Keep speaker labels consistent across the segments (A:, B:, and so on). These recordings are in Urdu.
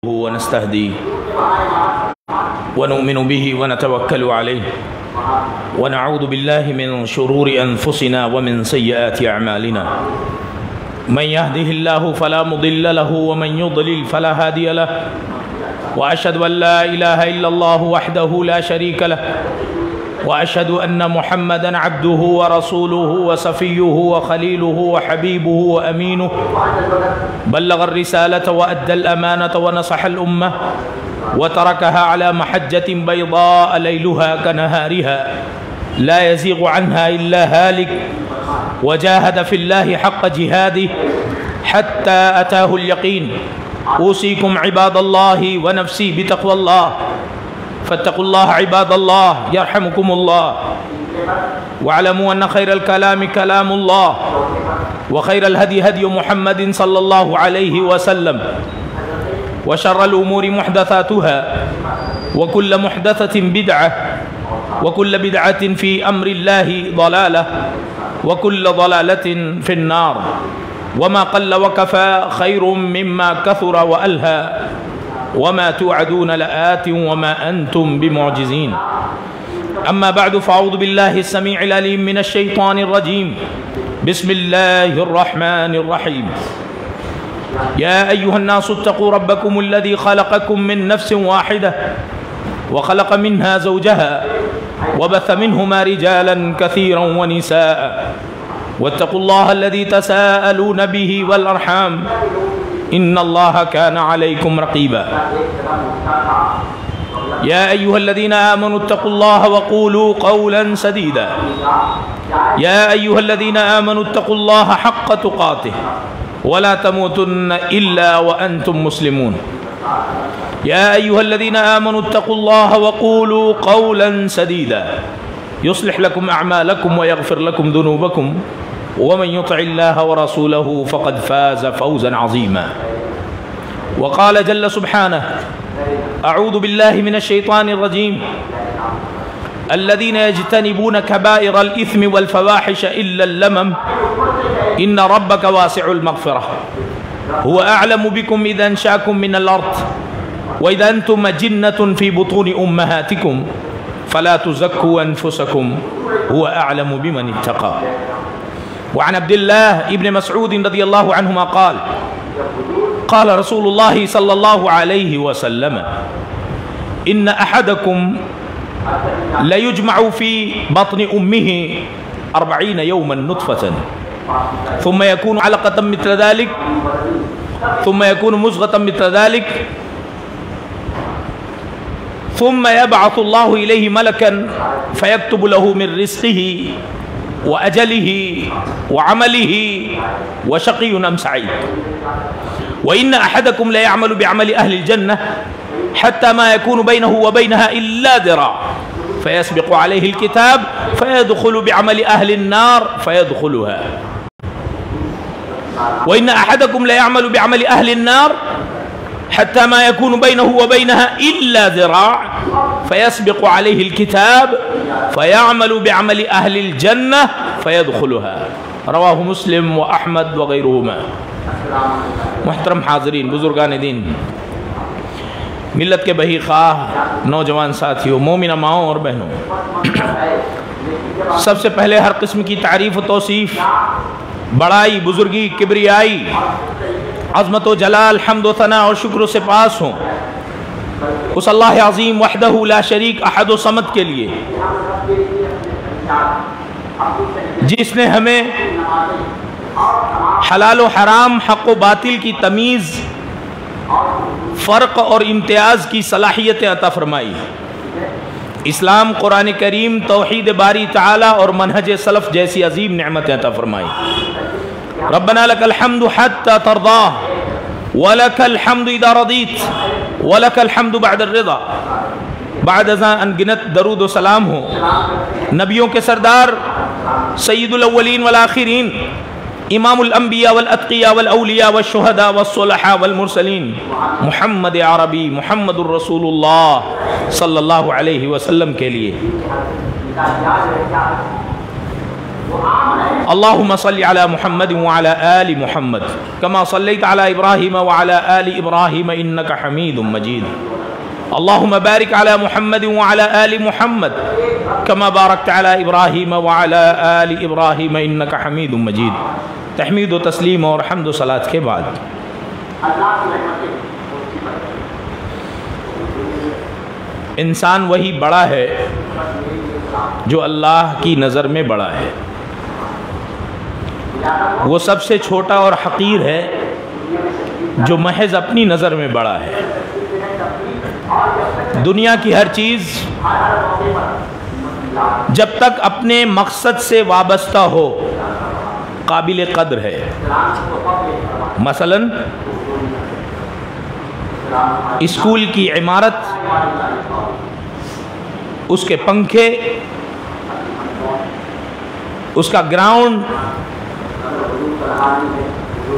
A: ونستهديه ونؤمن به ونتوكل عليه ونعوذ بالله من شرور أنفسنا ومن سيئات أعمالنا من يهده الله فلا مضل له ومن يضلل فلا هادي له وأشهد أن لا إله إلا الله وحده لا شريك له وأشهد أن محمدًا عبده ورسوله وصفيه وخليله وحبيبه وأمينه بلغ الرسالة وأدى الأمانة ونصح الأمة وتركها على محجة بيضاء ليلها كنهارها لا يزيغ عنها إلا هالك وجاهد في الله حق جهاده حتى أتاه اليقين أوصيكم عباد الله ونفسي بتقوى الله فاتقوا الله عباد الله يرحمكم الله واعلموا أن خير الكلام كلام الله وخير الهدي هدي محمد صلى الله عليه وسلم وشر الأمور محدثاتها وكل محدثة بدعة وكل بدعة في أمر الله ضلالة وكل ضلالة في النار وما قل وكفى خير مما كثر وألهى وما توعدون لآت وما أنتم بمعجزين أما بعد فأعوذ بالله السميع العليم من الشيطان الرجيم بسم الله الرحمن الرحيم يا أيها الناس اتقوا ربكم الذي خلقكم من نفس واحدة وخلق منها زوجها وبث منهما رجالا كثيرا ونساء واتقوا الله الذي تساءلون به والأرحام إن الله كان عليكم رقيبا يا أيها الذين آمنوا اتقوا الله وقولوا قولا سديدا يا أيها الذين آمنوا اتقوا الله حق تقاته ولا تموتن إلا وأنتم مسلمون يا أيها الذين آمنوا اتقوا الله وقولوا قولا سديدا يصلح لكم أعمالكم ويغفر لكم ذنوبكم ومن يطع الله ورسوله فقد فاز فوزا عظيما وقال جل سبحانه أعوذ بالله من الشيطان الرجيم الذين يجتنبون كبائر الإثم والفواحش إلا اللمم إن ربك واسع المغفرة هو أعلم بكم إذا أنشأكم من الأرض وإذا أنتم أجنة في بطون أمهاتكم فلا تزكوا أنفسكم هو أعلم بمن اتقى وعن عبد الله ابن مسعود رضي الله عنهما قال قال رسول الله صلى الله عليه وسلم إن أحدكم ليجمع في بطن أمه 40 يوما نطفة ثم يكون علقة مثل ذلك ثم يكون مزغة مثل ذلك ثم يبعث الله إليه ملكا فيكتب له من رزقه وأجله وعمله وشقي أم سعيد وإن أحدكم لا يعمل بعمل أهل الجنة حتى ما يكون بينه وبينها إلا ذراع فيسبق عليه الكتاب فيدخل بعمل أهل النار فيدخلها وإن أحدكم لا يعمل بعمل أهل النار حتى ما يكون بينه وبينها إلا ذراع فيسبق عليه الكتاب فيعمل بعمل أهل الجنة فيدخلها رواه مسلم وأحمد وغيرهما محترم حاضرین بزرگان دین ملت کے بہی خواہ نوجوان ساتھیوں مومنہ ماؤں اور بہنوں سب سے پہلے ہر قسم کی تعریف و توصیف بڑائی بزرگی کبریائی عظمت و جلال حمد و ثنا اور شکر و سپاس ہوں اس اللہ عظیم وحدہ لا شریک احد و صمد کے لیے جس نے ہمیں حلال و حرام حق و باطل کی تمیز فرق اور امتیاز کی صلاحیتیں عطا فرمائی اسلام قرآن کریم توحید باری تعالی اور منہج سلف جیسی عظیم نعمتیں عطا فرمائی ربنا لک الحمد حتی ترضا ولک الحمد اذا رضیت ولک الحمد بعد الرضا بعد ازاں انگنت درود و سلام ہو نبیوں کے سردار سید الاولین والآخرین امام الانبیاء والاتقیاء والاولیاء والشہداء والصلحاء والمرسلین محمد عربی محمد الرسول اللہ صلی اللہ علیہ وسلم کے لیے اللہم صلی علی محمد وعلی آل محمد کما صلیت علی ابراہیم وعلی آل ابراہیم انک حمید مجید اللہم بارک علی محمد وعلی آل محمد کما بارکت علی ابراہیم وعلی آل ابراہیم انک حمید مجید۔ تحمید و تسلیم اور حمد و صلاۃ کے بعد انسان وہی بڑا ہے جو اللہ کی نظر میں بڑا ہے، وہ سب سے چھوٹا اور حقیر ہے جو محض اپنی نظر میں بڑا ہے۔ دنیا کی ہر چیز جب تک اپنے مقصد سے وابستہ ہو قابل قدر ہے۔ مثلا اسکول کی عمارت، اس کے پنکھے، اس کا گراؤنڈ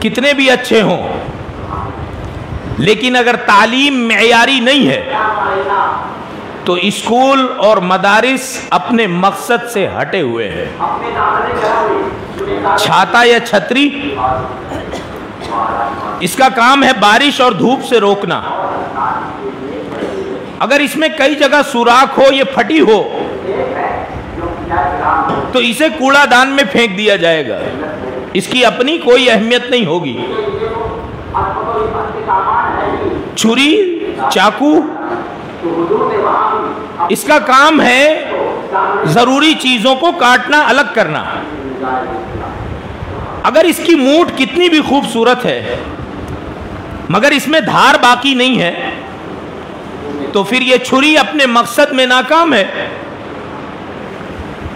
A: کتنے بھی اچھے ہوں، لیکن اگر تعلیم معیاری نہیں ہے تو اسکول اور مدارس اپنے مقصد سے ہٹے ہوئے ہیں۔ چھاتا یا چھتری اس کا کام ہے بارش اور دھوپ سے روکنا۔ اگر اس میں کئی جگہ سوراخ ہو، یہ پھٹی ہو، تو اسے کوڑا دان میں پھینک دیا جائے گا، اس کی اپنی کوئی اہمیت نہیں ہوگی۔ چھری، چاقو، اس کا کام ہے ضروری چیزوں کو کاٹنا، الگ کرنا۔ اگر اس کی مونٹ کتنی بھی خوبصورت ہے مگر اس میں دھار باقی نہیں ہے تو پھر یہ چھری اپنے مقصد میں ناکام ہے۔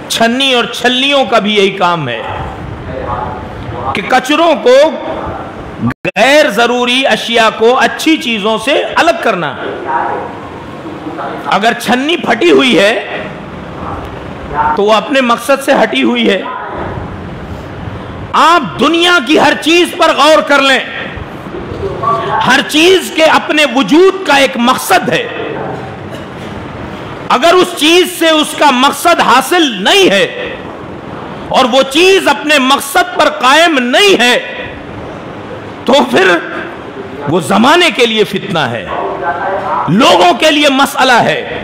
A: چھنی اور چھلنیوں کا بھی یہی کام ہے کہ کچروں کو، غیر ضروری اشیاء کو اچھی چیزوں سے الگ کرنا۔ اگر چھنی پھٹی ہوئی ہے تو وہ اپنے مقصد سے ہٹی ہوئی ہے۔ آپ دنیا کی ہر چیز پر غور کر لیں، ہر چیز کے اپنے وجود کا ایک مقصد ہے۔ اگر اس چیز سے اس کا مقصد حاصل نہیں ہے اور وہ چیز اپنے مقصد پر قائم نہیں ہے تو پھر وہ زمانے کے لیے فتنہ ہے، لوگوں کے لیے مسئلہ ہے۔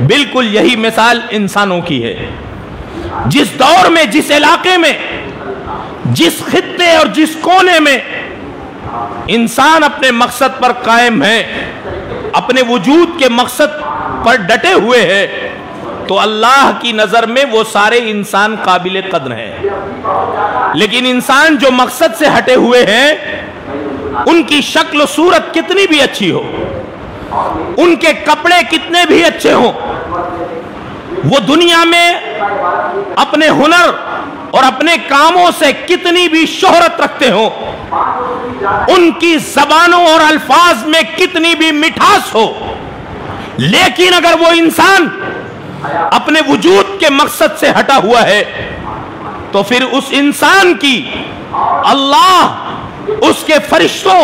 A: بالکل یہی مثال انسانوں کی ہے۔ جس دور میں، جس علاقے میں، جس خطے اور جس کونے میں انسان اپنے مقصد پر قائم ہے، اپنے وجود کے مقصد پر ڈٹے ہوئے ہیں، تو اللہ کی نظر میں وہ سارے انسان قابل قدر ہیں۔ لیکن انسان جو مقصد سے ہٹے ہوئے ہیں، ان کی شکل و صورت کتنی بھی اچھی ہو، ان کے کپڑے کتنے بھی اچھے ہوں، وہ دنیا میں اپنے ہنر اور اپنے کاموں سے کتنی بھی شہرت رکھتے ہوں، ان کی زبانوں اور الفاظ میں کتنی بھی مٹھاس ہو، لیکن اگر وہ انسان اپنے وجود کے مقصد سے ہٹا ہوا ہے تو پھر اس انسان کی اللہ، اس کے فرشتوں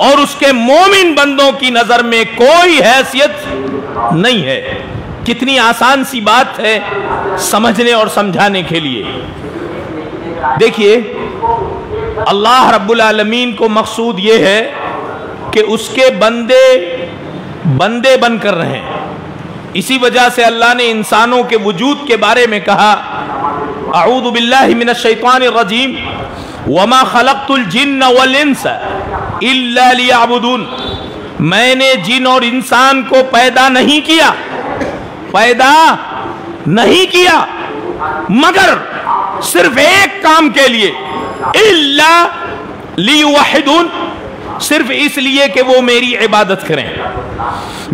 A: اور اس کے مومن بندوں کی نظر میں کوئی حیثیت نہیں ہے۔ کتنی آسان سی بات ہے سمجھنے اور سمجھانے کے لیے۔ دیکھیے، اللہ رب العالمین کو مقصود یہ ہے کہ اس کے بندے بن کر رہیں۔ اسی وجہ سے اللہ نے انسانوں کے وجود کے بارے میں کہا، اعوذ باللہ من الشیطان الرجیم وما خلقت الجن والانس الا لیعبدون۔ میں نے جن اور انسان کو پیدا نہیں کیا مگر صرف ایک کام کے لیے، الا لیوحدون، صرف اس لیے کہ وہ میری عبادت کریں۔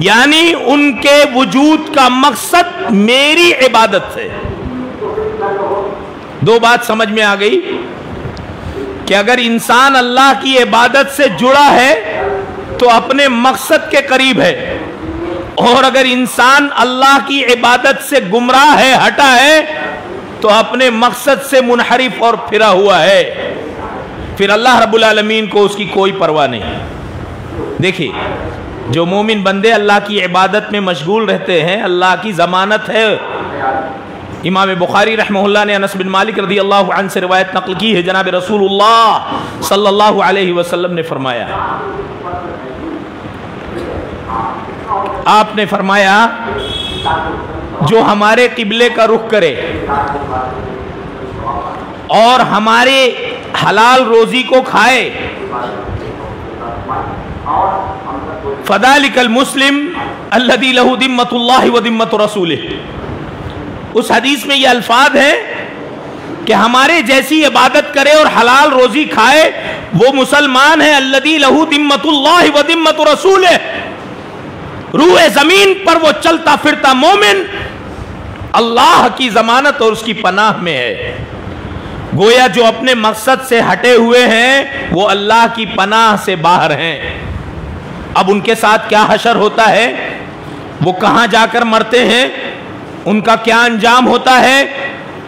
A: یعنی ان کے وجود کا مقصد میری عبادت ہے۔ دو بات سمجھ میں آ گئی کہ اگر انسان اللہ کی عبادت سے جڑا ہے تو اپنے مقصد کے قریب ہے، اور اگر انسان اللہ کی عبادت سے گمراہ ہے، ہٹا ہے، تو اپنے مقصد سے منحرف اور پھرا ہوا ہے۔ پھر اللہ رب العالمین کو اس کی کوئی پرواہ نہیں۔ دیکھیے، جو مومن بندے اللہ کی عبادت میں مشغول رہتے ہیں، اللہ کی ضمانت ہے امام بخاری رحمہ اللہ نے انس بن مالک رضی اللہ عنہ سے روایت نقل کی ہے، جناب رسول اللہ صلی اللہ علیہ وسلم نے فرمایا، آپ نے فرمایا جو ہمارے قبلے کا رخ کرے اور ہمارے حلال روزی کو کھائے، فذلک المسلم الذی لہ ذمۃ اللہ و ذمۃ رسولہ۔ اس حدیث میں یہ الفاظ ہیں کہ ہمارے جیسی عبادت کرے اور حلال روزی کھائے وہ مسلمان ہے، الذی لہ ذمۃ اللہ و ذمۃ رسولہ، روح زمین پر وہ چلتا پھرتا مومن اللہ کی ضمانت اور اس کی پناہ میں ہے۔ گویا جو اپنے مقصد سے ہٹے ہوئے ہیں وہ اللہ کی پناہ سے باہر ہیں۔ اب ان کے ساتھ کیا حشر ہوتا ہے، وہ کہاں جا کر مرتے ہیں، ان کا کیا انجام ہوتا ہے،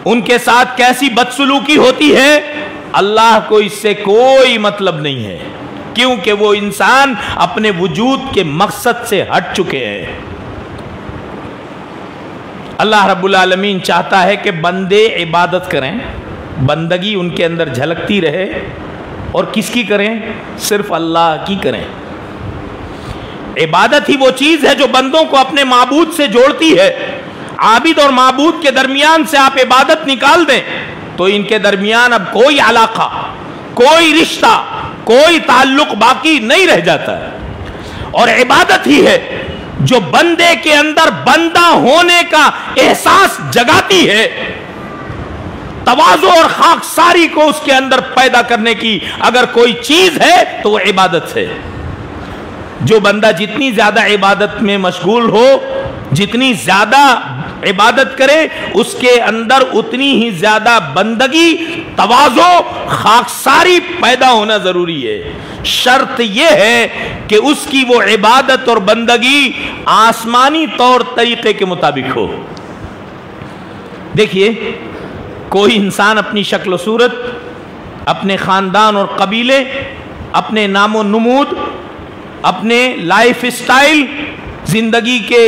A: ان کے ساتھ کیسی بدسلوکی ہوتی ہے، اللہ کو اس سے کوئی مطلب نہیں ہے، کیونکہ وہ انسان اپنے وجود کے مقصد سے ہٹ چکے ہیں۔ اللہ رب العالمین چاہتا ہے کہ بندے عبادت کریں، بندگی ان کے اندر جھلکتی رہے، اور کس کی کریں؟ صرف اللہ کی کریں۔ عبادت ہی وہ چیز ہے جو بندوں کو اپنے معبود سے جوڑتی ہے۔ عابد اور معبود کے درمیان سے آپ عبادت نکال دیں تو ان کے درمیان اب کوئی علاقہ، کوئی رشتہ، کوئی تعلق باقی نہیں رہ جاتا ہے۔ اور عبادت ہی ہے جو بندے کے اندر بندہ ہونے کا احساس جگاتی ہے، تواضع اور خاکساری کو اس کے اندر پیدا کرنے کی اگر کوئی چیز ہے تو وہ عبادت ہے۔ جو بندہ جتنی زیادہ عبادت میں مشغول ہو، جتنی زیادہ عبادت کرے، اس کے اندر اتنی ہی زیادہ بندگی، تواضع، خاکساری پیدا ہونا ضروری ہے۔ شرط یہ ہے کہ اس کی وہ عبادت اور بندگی آسمانی طور طریقے کے مطابق ہو۔ دیکھیے، کوئی انسان اپنی شکل و صورت، اپنے خاندان اور قبیلے، اپنے نام و نمود، اپنے لائف اسٹائل، زندگی کے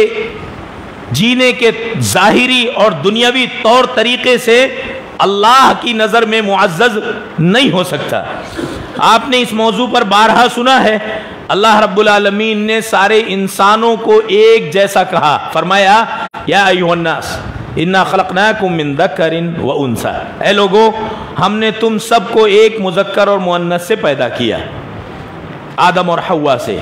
A: جینے کے ظاہری اور دنیاوی طور طریقے سے اللہ کی نظر میں معزز نہیں ہو سکتا۔ آپ نے اس موضوع پر بارہا سنا ہے، اللہ رب العالمین نے سارے انسانوں کو ایک جیسا کہا، فرمایا یا ایھا الناس انا خلقناکم من ذکر و انثی، اے لوگو ہم نے تم سب کو ایک مذکر اور مؤنث سے پیدا کیا، آدم اور حوا سے،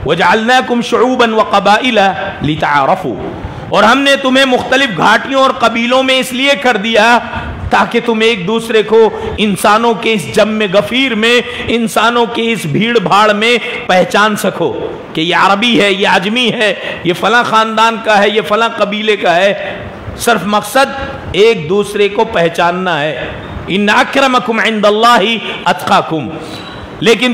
A: وجعلناکم شعوبا وقبائل لتعارفوا، اور ہم نے تمہیں مختلف گھاٹیوں اور قبیلوں میں اس لیے کر دیا تاکہ تم ایک دوسرے کو انسانوں کے اس جم غفیر میں، انسانوں کے اس بھیڑ بھاڑ میں پہچان سکو کہ یہ عربی ہے، یہ عجمی ہے، یہ فلاں خاندان کا ہے، یہ فلاں قبیلے کا ہے۔ صرف مقصد ایک دوسرے کو پہچاننا ہے۔ ان اکرمکم عند اللہ اتقاکم، لیکن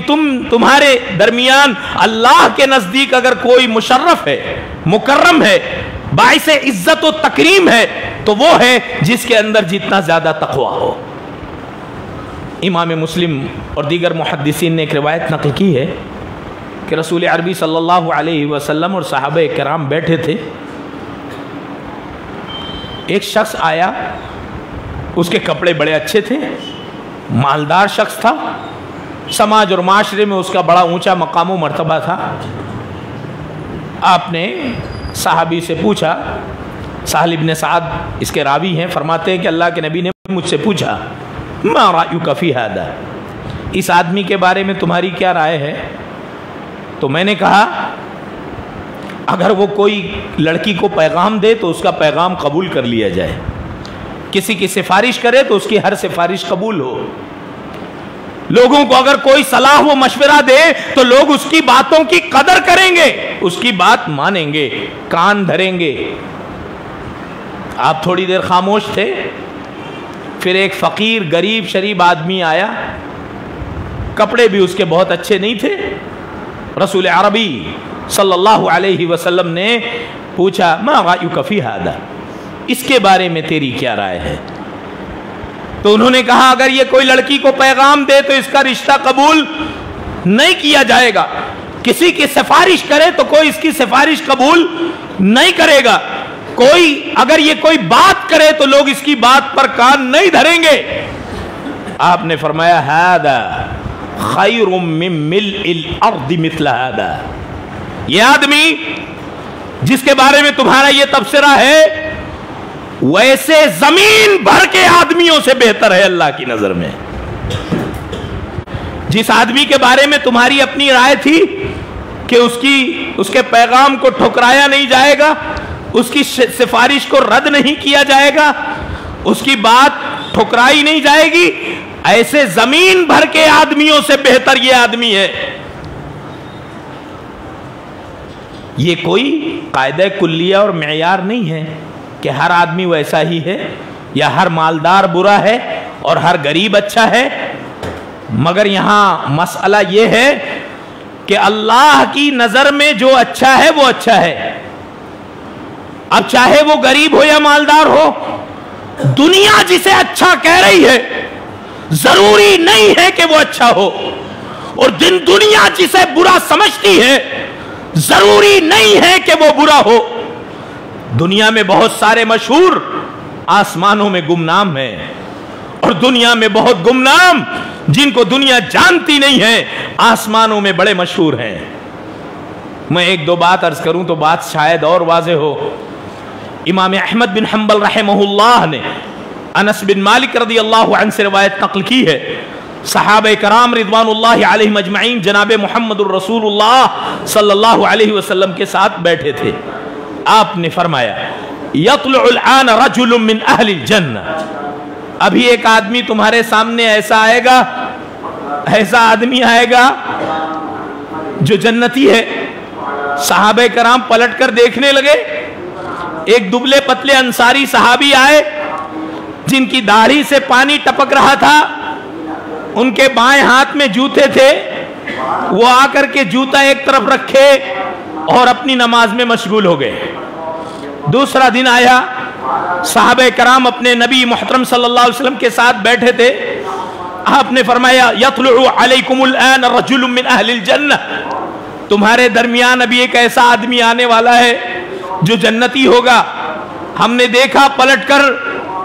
A: تمہارے درمیان اللہ کے نزدیک اگر کوئی مشرف ہے، مکرم ہے، باعث عزت و تکریم ہے تو وہ ہے جس کے اندر جتنا زیادہ تقوی ہو۔ امام مسلم اور دیگر محدثین نے ایک روایت نقل کی ہے کہ رسول عربی صلی اللہ علیہ وسلم اور صحابہ کرام بیٹھے تھے، ایک شخص آیا، اس کے کپڑے بڑے اچھے تھے، مالدار شخص تھا، سماج اور معاشرے میں اس کا بڑا اونچا مقام و مرتبہ تھا۔ آپ نے صحابی سے پوچھا، سہل بن سعد اس کے راوی ہیں، فرماتے ہیں کہ اللہ کے نبی نے مجھ سے پوچھا ما رأیک فی ھذا، اس آدمی کے بارے میں تمہاری کیا رائے ہے؟ تو میں نے کہا اگر وہ کوئی لڑکی کو پیغام دے تو اس کا پیغام قبول کر لیا جائے، کسی کی سفارش کرے تو اس کی ہر سفارش قبول ہو، لوگوں کو اگر کوئی صلاح و مشورہ دے تو لوگ اس کی باتوں کی قدر کریں گے، اس کی بات مانیں گے، کان دھریں گے۔ آپ تھوڑی دیر خاموش تھے، پھر ایک فقیر غریب شریف آدمی آیا، کپڑے بھی اس کے بہت اچھے نہیں تھے۔ رسول عربی صلی اللہ علیہ وسلم نے پوچھا ما رأیک فی ھذا، اس کے بارے میں تیری کیا رائے ہے؟ تو انہوں نے کہا اگر یہ کوئی لڑکی کو پیغام دے تو اس کا رشتہ قبول نہیں کیا جائے گا، کسی کی سفارش کرے تو کوئی اس کی سفارش قبول نہیں کرے گا، کوئی اگر یہ کوئی بات کرے تو لوگ اس کی بات پر کان نہیں دھریں گے. آپ نے فرمایا ھذا خیر من ملء الارض مثل ھذا. یہ آدمی جس کے بارے میں تمہارا یہ تبصرہ ہے ویسے زمین بھر کے آدمیوں سے بہتر ہے اللہ کی نظر میں. جس آدمی کے بارے میں تمہاری اپنی رائے تھی کہ اس کے پیغام کو ٹھکرایا نہیں جائے گا, اس کی سفارش کو رد نہیں کیا جائے گا, اس کی بات ٹھکرائی نہیں جائے گی, ایسے زمین بھر کے آدمیوں سے بہتر یہ آدمی ہے. یہ کوئی قاعدہ کلیہ اور معیار نہیں ہے کہ ہر آدمی ویسا ہی ہے یا ہر مالدار برا ہے اور ہر غریب اچھا ہے. مگر یہاں مسئلہ یہ ہے کہ اللہ کی نظر میں جو اچھا ہے وہ اچھا ہے. اب چاہے وہ غریب ہو یا مالدار ہو, دنیا جسے اچھا کہہ رہی ہے ضروری نہیں ہے کہ وہ اچھا ہو, اور دنیا جسے برا سمجھتی ہے ضروری نہیں ہے کہ وہ برا ہو. دنیا میں بہت سارے مشہور آسمانوں میں گمنام ہیں, اور دنیا میں بہت گمنام جن کو دنیا جانتی نہیں ہے آسمانوں میں بڑے مشہور ہیں. میں ایک دو بات عرض کروں تو بات شاید اور واضح ہو. امام احمد بن حنبل رحمہ اللہ نے انس بن مالک رضی اللہ عنہ سے روایت نقل کی ہے. صحابہ کرام رضوان اللہ علیہم اجمعین جناب محمد الرسول اللہ صلی اللہ علیہ وسلم کے ساتھ بیٹھے تھے. آپ نے فرمایا یطلع الآن رجل من اہل الجنہ, ابھی ایک آدمی تمہارے سامنے ایسا آئے گا, ایسا آدمی آئے گا جو جنتی ہے. صحابہ کرام پلٹ کر دیکھنے لگے. ایک دبلے پتلے انصاری صحابی آئے جن کی داڑھی سے پانی ٹپک رہا تھا, ان کے بائیں ہاتھ میں جوتے تھے. وہ آ کر کے جوتا ایک طرف رکھے اور اپنی نماز میں مشغول ہو گئے. دوسرا دن آیا, صحابہ کرام اپنے نبی محترم صلی اللہ علیہ وسلم کے ساتھ بیٹھے تھے. آپ نے فرمایا یطلع علیکم الآن رجل من اہل الجنہ, تمہارے درمیان ابھی ایک ایسا آدمی آنے والا ہے جو جنتی ہوگا. ہم نے دیکھا پلٹ کر.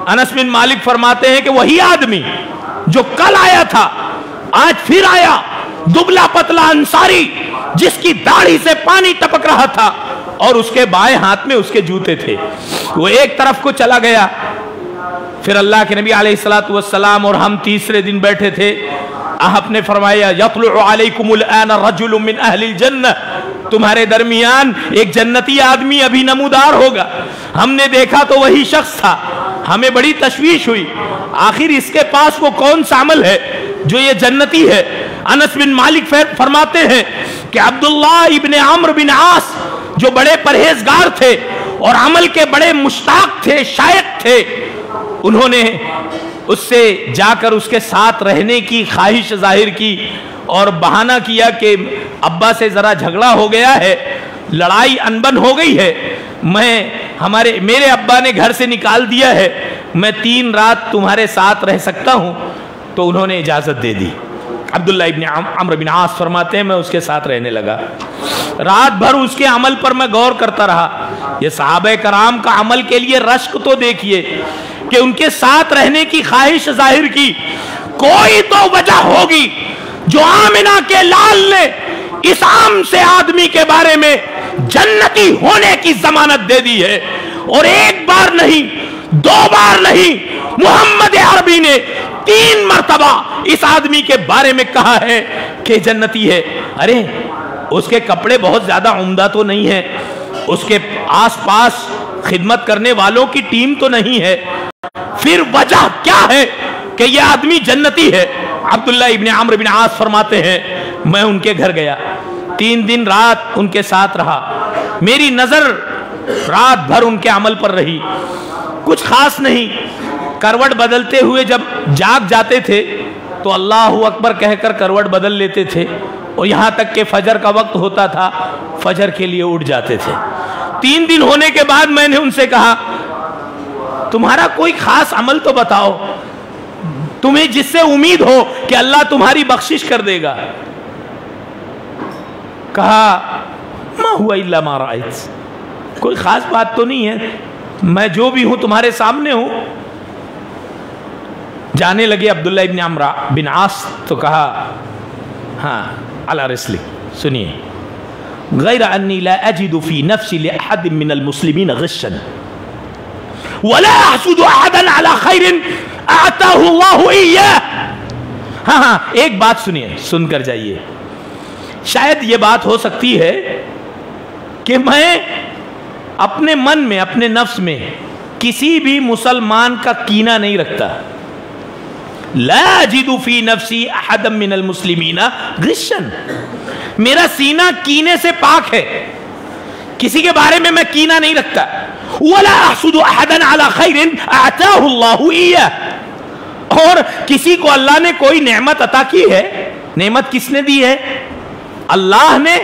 A: انس بن مالک فرماتے ہیں کہ وہی آدمی جو کل آیا تھا آج پھر آیا, دبلا پتلا انصاری جس کی داڑھی سے پانی ٹپک رہا تھا اور اس کے بائیں ہاتھ میں اس کے جوتے تھے. وہ ایک طرف کو چلا گیا. پھر اللہ کے نبی علیہ الصلوۃ والسلام اور ہم تیسرے دن بیٹھے تھے. آپ نے فرمایا یطلع علیکم الآن رجل من اہل الجنہ, تمہارے درمیان ایک جنتی آدمی ابھی نمودار ہوگا. ہم نے دیکھا تو وہی شخص تھا. ہمیں بڑی تشویش ہوئی, آخر اس کے پاس وہ کون سا عمل ہے جو یہ جنتی ہے. انس بن مالک فرماتے ہیں کہ عبداللہ ابن عمرو بن عاص جو بڑے پرہیزگار تھے اور عمل کے بڑے مشتاق تھے, شائق تھے, انہوں نے اس سے جا کر اس کے ساتھ رہنے کی خواہش ظاہر کی اور بہانہ کیا کہ ابا سے ذرا جھگڑا ہو گیا ہے, لڑائی انبن ہو گئی ہے, میرے ابا نے گھر سے نکال دیا ہے, میں 3 رات تمہارے ساتھ رہ سکتا ہوں. تو انہوں نے اجازت دے دی. عبداللہ ابن عمرو بن عاص فرماتے ہیں میں اس کے ساتھ رہنے لگا. رات بھر اس کے عمل پر میں غور کرتا رہا. یہ صحابہ کرام کا عمل کے لیے رشک تو دیکھیے کہ ان کے ساتھ رہنے کی خواہش ظاہر کی. کوئی تو وجہ ہوگی جو آمنہ کے لال نے اس عام سے آدمی کے بارے میں جنتی ہونے کی ضمانت دے دی ہے. اور ایک بار نہیں, 2 بار نہیں, محمد عربی نے 3 مرتبہ اس آدمی کے بارے میں کہا ہے کہ جنتی ہے. ارے اس کے کپڑے بہت زیادہ عمدہ تو نہیں ہے, اس کے آس پاس خدمت کرنے والوں کی ٹیم تو نہیں ہے, پھر وجہ کیا ہے کہ یہ آدمی جنتی ہے؟ عبداللہ ابن عمرو بن عاص فرماتے ہیں میں ان کے گھر گیا, 3 دن رات ان کے ساتھ رہا. میری نظر رات بھر ان کے عمل پر رہی. کچھ خاص نہیں, کروٹ بدلتے ہوئے جب جاگ جاتے تھے تو اللہ اکبر کہہ کر کروٹ بدل لیتے تھے, اور یہاں تک کہ فجر کا وقت ہوتا تھا فجر کے لیے اٹھ جاتے تھے. 3 دن ہونے کے بعد میں نے ان سے کہا تمہارا کوئی خاص عمل تو بتاؤ, تمہیں جس سے امید ہو کہ اللہ تمہاری بخشش کر دے گا. کہا ما ہوا الا ما رأیت, کوئی خاص بات تو نہیں ہے, میں جو بھی ہوں تمہارے سامنے ہوں. جانے لگے عبداللہ ابن عمرو بن عاص تو کہا ہاں علی رسلک, سنیے, غیر انی لا اجد فی نفسی لاحد من المسلمین غشا ولا احسد احدا علی خیر اعطاہ اللہ ایاہ. ہاں ایک بات سنیے, سن کر جائیے. شاید یہ بات ہو سکتی ہے کہ میں اپنے من میں, اپنے نفس میں کسی بھی مسلمان کا کینہ نہیں رکھتا. لا اجد فی نفسی احدا من المسلمین غشا, میرا سینہ کینے سے پاک ہے, کسی کے بارے میں کینہ نہیں رکھتا. ولا احسد احدا علی خیر اعطاہ اللہ ایاہ, اور کسی کو اللہ نے کوئی نعمت عطا کی ہے, نعمت کس نے دی ہے؟ اللہ نے.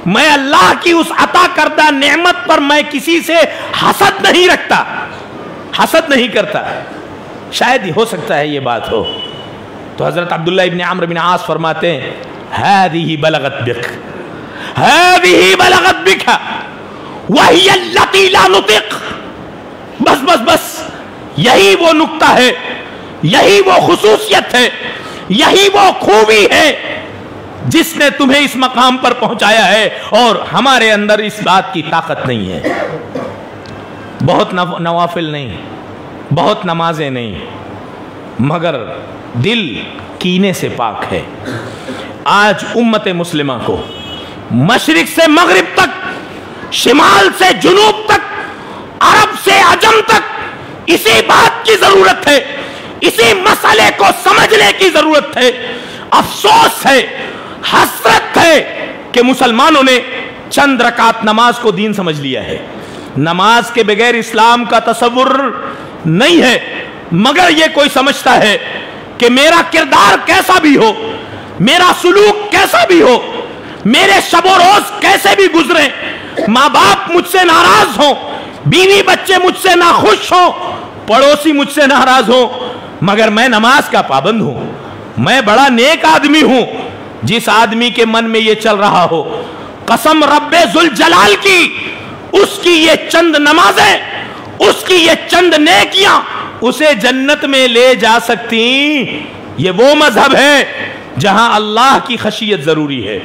A: میں اللہ کی اس عطا کردہ نعمت پر میں کسی سے حسد نہیں رکھتا, حسد نہیں کرتا. شاید ہی ہو سکتا ہے یہ بات ہو. تو حضرت عبداللہ ابن عمرو بن عاص فرماتے ہیں هذه بلغت بک, هذه بلغت بک وہی التی لا نطق. بس بس بس, یہی وہ نقطہ ہے, یہی وہ خصوصیت ہے, یہی وہ خوبی ہے جس نے تمہیں اس مقام پر پہنچایا ہے, اور ہمارے اندر اس بات کی طاقت نہیں ہے. بہت نوافل نہیں, بہت نمازیں نہیں, مگر دل کینے سے پاک ہے. آج امت مسلمہ کو مشرق سے مغرب تک, شمال سے جنوب تک, عرب سے عجم تک اسی بات کی ضرورت ہے, اسی مسئلے کو سمجھنے کی ضرورت ہے. افسوس ہے, حسرت ہے کہ مسلمانوں نے چند رکعت نماز کو دین سمجھ لیا ہے. نماز کے بغیر اسلام کا تصور نہیں ہے, مگر یہ کوئی سمجھتا ہے کہ میرا کردار کیسا بھی ہو, میرا سلوک کیسا بھی ہو, میرے شب و روز کیسے بھی گزریں, ماں باپ مجھ سے ناراض ہوں, بیوی بچے مجھ سے ناخوش ہوں, پڑوسی مجھ سے ناراض ہوں, مگر میں نماز کا پابند ہوں, میں بڑا نیک آدمی ہوں. جس آدمی کے من میں یہ چل رہا ہو, قسم رب ذوالجلال کی, اس کی یہ چند نمازیں, اس کی یہ چند نیکیاں اسے جنت میں لے جا سکتی. یہ وہ مذہب ہے جہاں اللہ کی خشیت ضروری ہے,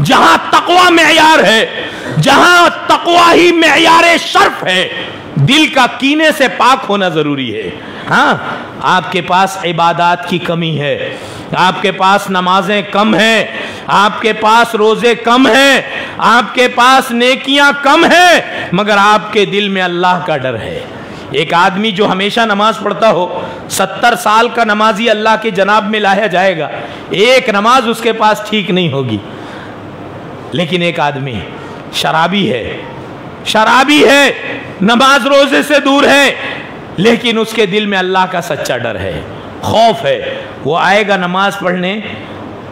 A: جہاں تقوی معیار ہے, جہاں تقوی ہی معیار شرف ہے. دل کا کینے سے پاک ہونا ضروری ہے. ہاں, آپ کے پاس عبادات کی کمی ہے, آپ کے پاس نمازیں کم ہیں, آپ کے پاس روزے کم ہیں, آپ کے پاس نیکیاں کم ہیں, مگر آپ کے دل میں اللہ کا ڈر ہے. ایک آدمی جو ہمیشہ نماز پڑھتا ہو, 70 سال کا نمازی اللہ کے جناب میں لایا جائے گا, ایک نماز اس کے پاس ٹھیک نہیں ہوگی. لیکن ایک آدمی شرابی ہے, شرابی ہے, نماز روزے سے دور ہے, لیکن اس کے دل میں اللہ کا سچا ڈر ہے, خوف ہے. وہ آئے گا نماز پڑھنے,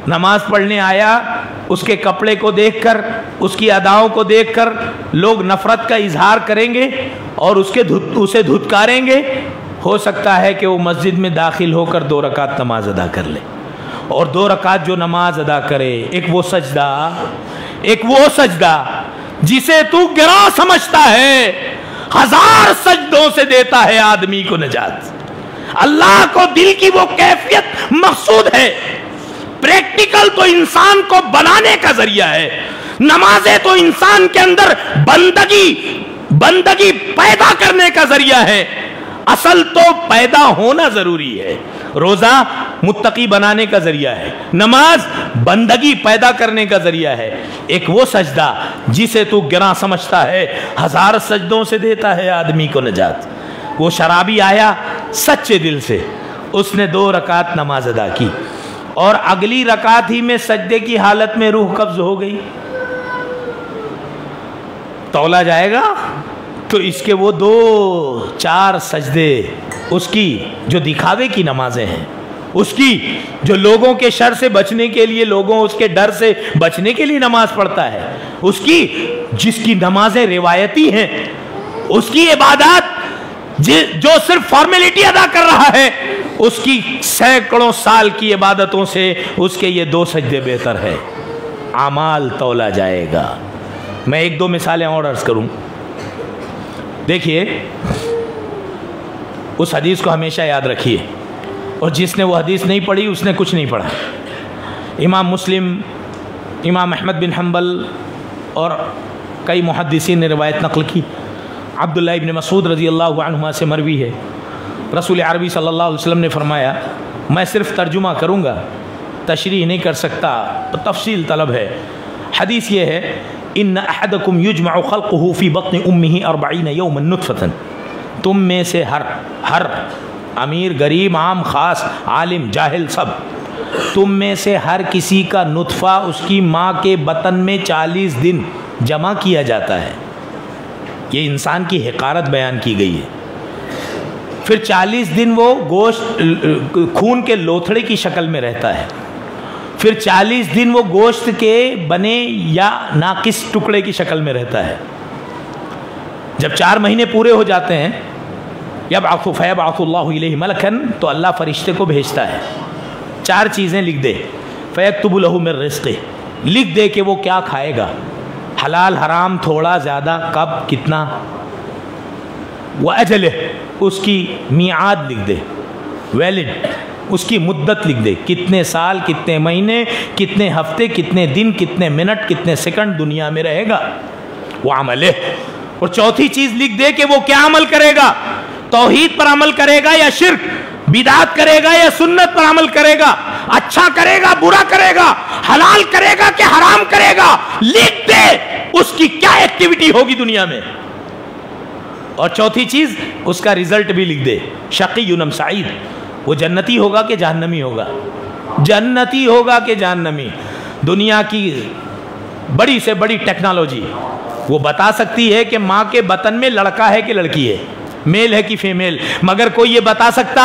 A: نماز پڑھنے آیا, اس کے کپڑے کو دیکھ کر, اس کی اداؤں کو دیکھ کر لوگ نفرت کا اظہار کریں گے اور اسے دھتکاریں گے. ہو سکتا ہے کہ وہ مسجد میں داخل ہو کر 2 رکعت نماز ادا کر لے, اور 2 رکعت جو نماز ادا کرے, ایک وہ سجدہ جسے تو گراں سمجھتا ہے, 1000 سجدوں سے دیتا ہے آدمی کو نجات. اللہ کو دل کی وہ کیفیت مقصود ہے. پریکٹیکل تو انسان کو بنانے کا ذریعہ ہے, نمازیں تو انسان کے اندر بندگی پیدا کرنے کا ذریعہ ہے. اصل تو پیدا ہونا ضروری ہے. روزہ متقی بنانے کا ذریعہ ہے, نماز بندگی پیدا کرنے کا ذریعہ ہے. ایک وہ سجدہ جسے تو گراں سمجھتا ہے, 1000 سجدوں سے دیتا ہے آدمی کو نجات. وہ شرابی آیا سچے دل سے, اس نے 2 رکعت نماز ادا کی, اور اگلی رکعت ہی میں سجدے کی حالت میں روح قبض ہو گئی. تولا جائے گا تو اس کے وہ 2-4 سجدے, اس کی جو دکھاوے کی نمازیں ہیں, اس کی جو لوگوں کے شر سے بچنے کے لیے, لوگوں اس کے ڈر سے بچنے کے لیے نماز پڑھتا ہے, اس کی جس کی نمازیں روایتی ہیں, اس کی عبادات جو صرف فارمیلٹی ادا کر رہا ہے, اس کی سینکڑوں سال کی عبادتوں سے اس کے یہ 2 سجدے بہتر ہے. اعمال تولا جائے گا. میں 1-2 مثالیں اور عرض کروں. دیکھیے, اس حدیث کو ہمیشہ یاد رکھیے، اور جس نے وہ حدیث نہیں پڑھی اس نے کچھ نہیں پڑھا۔ امام مسلم، امام احمد بن حنبل اور کئی محدثین نے روایت نقل کی، عبداللہ ابن مسعود رضی اللہ عنہما سے مروی ہے، رسول عربی صلی اللہ علیہ وسلم نے فرمایا، میں صرف ترجمہ کروں گا، تشریح نہیں کر سکتا، تفصیل طلب ہے۔ حدیث یہ ہے، ان احدکم یجمع خلقہ فی بطن امہ 40 یوما نطفۃ، تم میں سے ہر امیر غریب عام خاص عالم جاہل سب، تم میں سے ہر کسی کا نطفہ اس کی ماں کے بطن میں 40 دن جمع کیا جاتا ہے۔ یہ انسان کی حقارت بیان کی گئی ہے۔ پھر 40 دن وہ گوشت خون کے لوتھڑے کی شکل میں رہتا ہے، پھر 40 دن وہ گوشت کے بنے یا ناقص ٹکڑے کی شکل میں رہتا ہے۔ جب 4 مہینے پورے ہو جاتے ہیں، یبعث فیبعث اللہ الیہ ملکا، تو اللہ فرشتے کو بھیجتا ہے، 4 چیزیں لکھ دے، فیکتب لہ من رزقہ، لکھ دے کہ وہ کیا کھائے گا، حلال حرام، تھوڑا زیادہ، کب کتنا، وَأَجَلِهْ، اس کی میعاد لکھ دے، ویلڈ، اس کی مدت لکھ دے، کتنے سال، کتنے مہینے، کتنے ہفتے، کتنے دن، کتنے منٹ، کتنے سیکنڈ دنیا میں رہے گا، وَعَمَلِهْ، اور چوتھی چیز لکھ دے کہ وہ کیا عمل کرے گا، توحید پر عمل کرے گا یا شرک، بدعت کرے گا یا سنت پر عمل کرے گا، اچھا کرے گا برا کرے گا، حلال کرے گا کہ حرام کرے گا، لکھ دے اس کی کیا ایکٹیویٹی ہوگی دنیا میں، اور چوتھی چیز اس کا ریزلٹ بھی لکھ دے، شقی ام سعید، وہ جنتی ہوگا کہ جہنمی ہوگا، جنتی ہوگا کہ جہنمی۔ دنیا کی بڑی سے بڑی ٹیکنالوجی وہ بتا سکتی ہے کہ ماں کے بطن میں لڑکا ہے کہ لڑکی ہے، میل ہے کہ فیمیل، مگر کوئی یہ بتا سکتا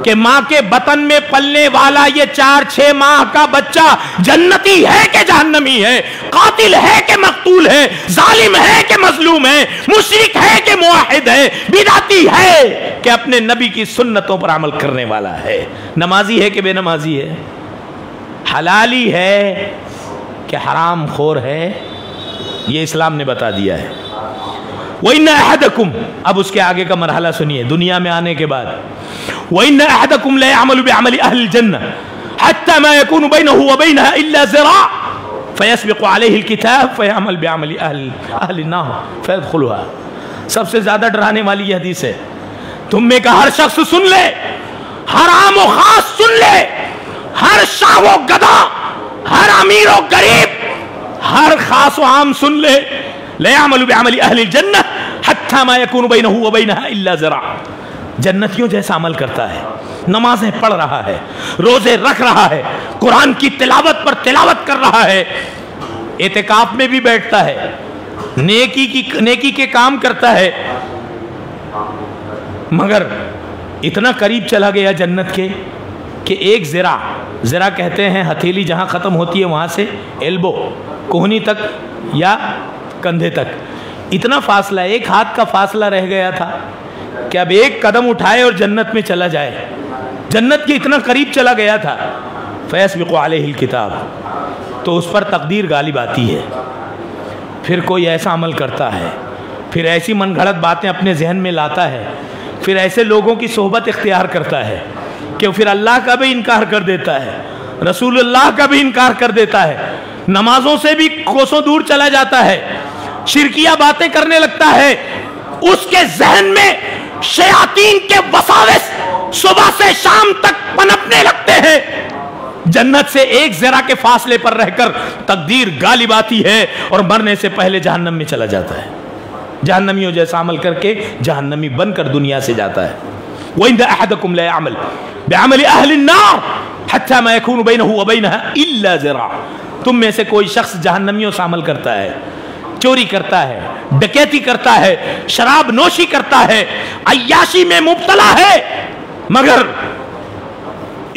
A: کہ ماں کے بطن میں پلنے والا یہ 4-6 ماہ کا بچہ جنتی ہے کہ جہنمی ہے، قاتل ہے کہ مقتول ہے، ظالم ہے کہ مظلوم ہے، مشرک ہے کہ موحد ہے، بدعتی ہے کہ اپنے نبی کی سنتوں پر عمل کرنے والا ہے، نمازی ہے کہ بے نمازی ہے، حلالی ہے کہ حرام خور ہے، یہ اسلام نے بتا دیا ہے۔ وَإِنَّ أَحَدَكُمْ، اب اس کے آگے کا مرحلہ سنیے، دنیا میں آنے کے بعد، وَإِنَّ أَحَدَكُمْ لَا يَعْمَلُ بِعَمَلِ أَهْلِ الْجَنَّةِ حَتَّى مَا يَكُونُ بَيْنَهُ وَبَيْنَهَا إِلَّا ذِرَاعٌ فَيَسْبِقُ عَلَيْهِ الْكِتَابُ فَيَعْمَلْ بِعَمَلِ أَهْلِ النَّارِ فَيَدْخُلُهَا۔ سب سے زیادہ ڈرانے والی یہ حدیث ہے، تم میں کا ہر شخص سن لے، ہر عام و خاص سن لے، ہر شاہ و گدا، ہر امیر و غریب، ہر خاص و عام سن لے، لا يعمل بعمل اہل الجنہ حتى ما يكون بينه وبينها الا ذراع، جنتیوں جیسا عمل کرتا ہے، نمازیں پڑھ رہا ہے، روزے رکھ رہا ہے، قرآن کی تلاوت پر تلاوت کر رہا ہے، اعتکاف میں بھی بیٹھتا ہے، نیکی کے کام کرتا ہے، مگر اتنا قریب چلا گیا جنت کے کہ ایک ذرا کہتے ہیں ہتھیلی جہاں ختم ہوتی ہے وہاں سے ایلبو، کوہنی تک یا کندھے تک، اتنا فاصلہ، ایک ہاتھ کا فاصلہ رہ گیا تھا کہ اب ایک قدم اٹھائے اور جنت میں چلا جائے، جنت کے اتنا قریب چلا گیا تھا۔ فَيَسْبِقُ عَلَيْهِ الْكِتَابُ، تو اس پر تقدیر غالب آتی ہے، پھر کوئی ایسا عمل کرتا ہے، پھر ایسی من گھڑت باتیں اپنے ذہن میں لاتا ہے، پھر ایسے لوگوں کی صحبت اختیار کرتا ہے کہ پھر اللہ کا بھی انکار کر دیتا ہے، رسول اللہ کا بھی انکار کر دیتا ہے، نمازوں سے بھی کوسوں دور چلا جاتا ہے، شرکیہ باتیں کرنے لگتا ہے، اس کے ذہن میں شیاطین کے وساوس صبح سے شام تک پنپنے لگتے ہیں، جنت سے ایک ذرا کے فاصلے پر رہ کر تقدیر غالب آتی ہے اور مرنے سے پہلے جہنم میں چلا جاتا ہے، جہنمیوں جیسا عمل کر کے جہنمی بن کر دنیا سے جاتا ہے۔ وَإِنَّ أَحَدَكُمْ لَا يَعْمَلْ بِعَمَلِ أَهْلِ النَّارِ حَتَّى مَا يَكُونُ بَيْنَهُ وَبَيْنَهَا إِلَّا ذِرَاعٌ، تم میں سے کوئی شخص جہنمیوں سے عمل کرتا ہے، چوری کرتا ہے، ڈکیتی کرتا ہے، شراب نوشی کرتا ہے، عیاشی میں مبتلا ہے، مگر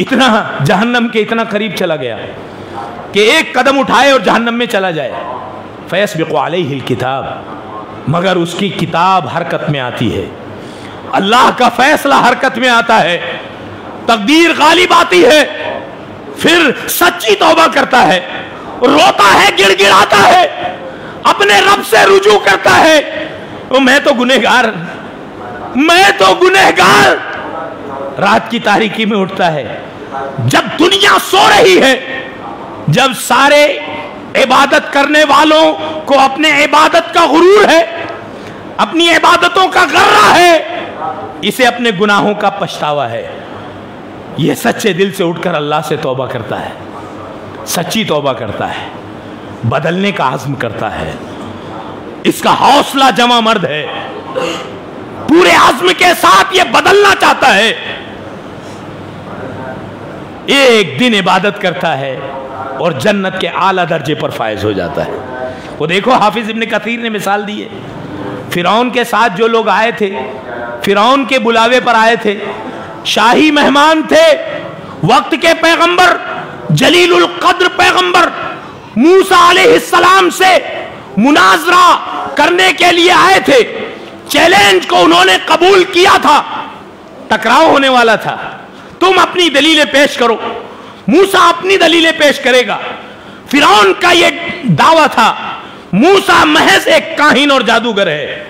A: اتنا جہنم کے اتنا قریب چلا گیا کہ ایک قدم اٹھائے اور جہنم میں چلا جائے۔ فَيَسْبِقُ عَلَيْهِ الْكِتَابُ، مگر اس کی کتاب حرکت میں آتی ہے، اللہ کا فیصلہ حرکت میں آتا ہے، تقدیر غالب آتی ہے، پھر سچی توبہ کرتا ہے، روتا ہے، گڑ گڑاتا ہے، اپنے رب سے رجوع کرتا ہے، میں تو گنہگار، میں تو گنہگار. رات کی تاریکی میں اٹھتا ہے جب دنیا سو رہی ہے، جب سارے عبادت کرنے والوں کو اپنے عبادت کا غرور ہے، اپنی عبادتوں کا غرہ ہے، اسے اپنے گناہوں کا پچھتاوا ہے. یہ سچے دل سے اٹھ کر اللہ سے توبہ کرتا ہے، سچی توبہ کرتا ہے، بدلنے کا عزم کرتا ہے. اس کا حوصلہ جمع مرد ہے، پورے عزم کے ساتھ یہ بدلنا چاہتا ہے. ایک دن عبادت کرتا ہے اور جنت کے اعلیٰ درجے پر فائز ہو جاتا ہے. وہ دیکھو حافظ ابن کثیر نے مثال دی ہے. فرعون کے ساتھ جو لوگ آئے تھے، فرعون کے بلاوے پر آئے تھے، شاہی مہمان تھے، وقت کے پیغمبر، جلیل القدر پیغمبر موسیٰ علیہ السلام سے مناظرہ کرنے کے لیے آئے تھے. چیلنج کو انہوں نے قبول کیا تھا، ٹکراؤ ہونے والا تھا. تم اپنی دلیلیں پیش کرو. موسیٰ اپنی دلیلیں پیش کرے گا. فرعون کا یہ دعویٰ تھا موسیٰ محض ایک کاہن اور جادوگر ہے.